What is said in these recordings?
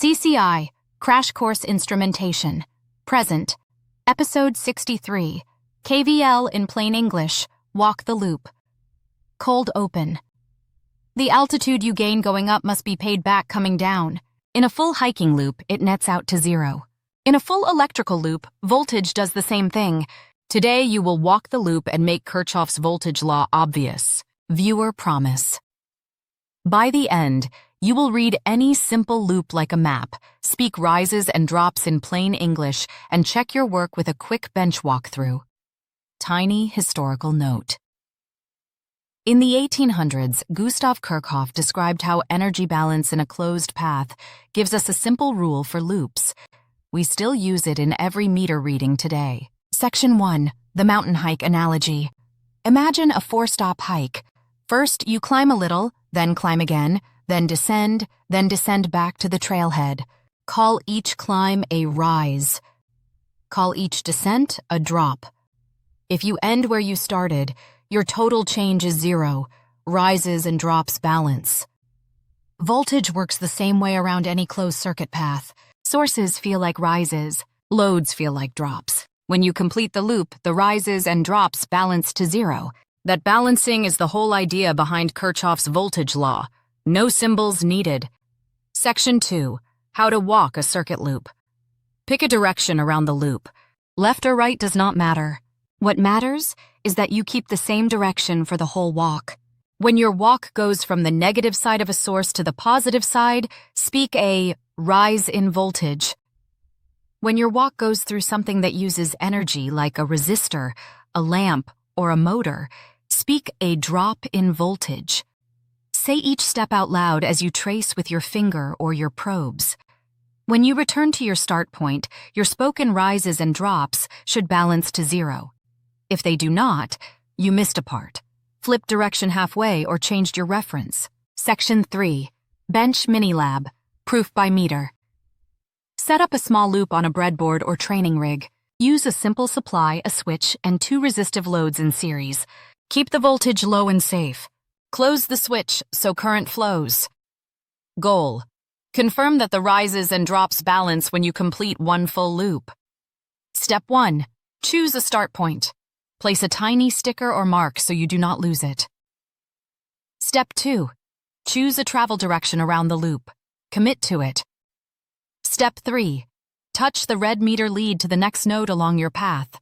CCI, Crash Course Instrumentation. Present. Episode 63. KVL in plain English. Walk the loop. Cold open. The altitude you gain going up must be paid back coming down. In a full hiking loop, it nets out to zero. In a full electrical loop, voltage does the same thing. Today you will walk the loop and make Kirchhoff's voltage law obvious. Viewer promise. By the end, you will read any simple loop like a map, speak rises and drops in plain English, and check your work with a quick bench walkthrough. Tiny historical note. In the 1800s, Gustav Kirchhoff described how energy balance in a closed path gives us a simple rule for loops. We still use it in every meter reading today. Section 1. The mountain hike analogy. Imagine a 4-stop hike. First, you climb a little, then climb again, then descend back to the trailhead. Call each climb a rise. Call each descent a drop. If you end where you started, your total change is zero. Rises and drops balance. Voltage works the same way around any closed circuit path. Sources feel like rises, loads feel like drops. When you complete the loop, the rises and drops balance to zero. That balancing is the whole idea behind Kirchhoff's voltage law. No symbols needed. Section 2. How to walk a circuit loop. Pick a direction around the loop. Left or right does not matter. What matters is that you keep the same direction for the whole walk. When your walk goes from the negative side of a source to the positive side, speak a rise in voltage. When your walk goes through something that uses energy like a resistor, a lamp, or a motor, speak a drop in voltage. Say each step out loud as you trace with your finger or your probes. When you return to your start point, your spoken rises and drops should balance to zero. If they do not, you missed a part. Flip direction halfway or changed your reference. Section 3. Bench Mini-Lab. Proof by meter. Set up a small loop on a breadboard or training rig. Use a simple supply, a switch, and 2 resistive loads in series. Keep the voltage low and safe. Close the switch so current flows. Goal. Confirm that the rises and drops balance when you complete one full loop. Step 1. Choose a start point. Place a tiny sticker or mark so you do not lose it. Step 2. Choose a travel direction around the loop. Commit to it. Step 3. Touch the red meter lead to the next node along your path.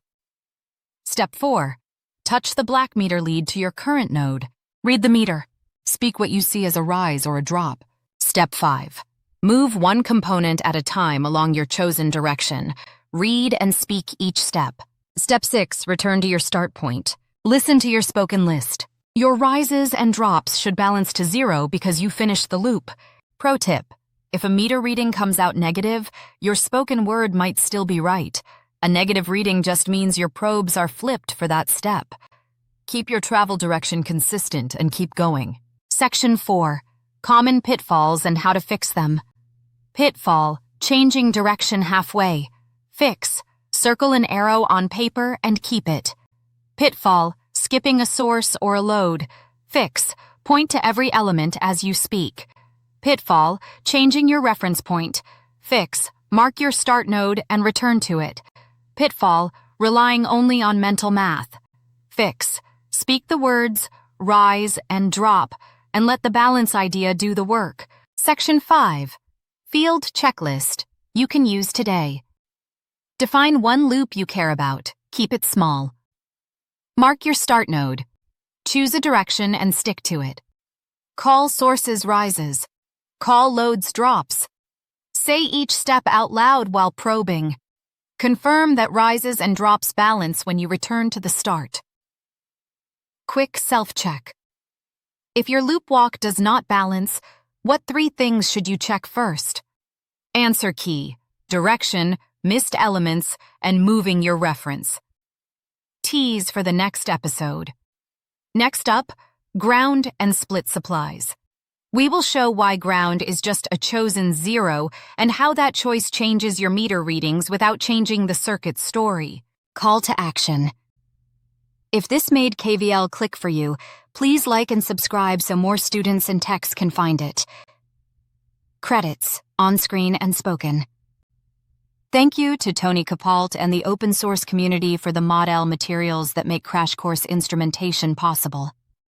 Step 4. Touch the black meter lead to your current node. Read the meter. Speak what you see as a rise or a drop. Step 5. Move one component at a time along your chosen direction. Read and speak each step. Step 6. Return to your start point. Listen to your spoken list. Your rises and drops should balance to zero because you finished the loop. Pro tip. If a meter reading comes out negative, your spoken word might still be right. A negative reading just means your probes are flipped for that step. Keep your travel direction consistent and keep going. Section 4. Common pitfalls and how to fix them. Pitfall. Changing direction halfway. Fix. Circle an arrow on paper and keep it. Pitfall. Skipping a source or a load. Fix. Point to every element as you speak. Pitfall. Changing your reference point. Fix. Mark your start node and return to it. Pitfall. Relying only on mental math. Fix. Speak the words rise and drop and let the balance idea do the work. Section 5. Field checklist. You can use today. Define one loop you care about. Keep it small. Mark your start node. Choose a direction and stick to it. Call sources rises. Call loads drops. Say each step out loud while probing. Confirm that rises and drops balance when you return to the start. Quick self-check. If your loop walk does not balance, what 3 things should you check first? Answer key, direction, missed elements, and moving your reference. Tease for the next episode. Next up, ground and split supplies. We will show why ground is just a chosen zero and how that choice changes your meter readings without changing the circuit story. Call to action. If this made KVL click for you, please like and subscribe so more students and techs can find it. Credits, on-screen and spoken. Thank you to Tony Capalt and the open source community for the ModL materials that make Crash Course Instrumentation possible.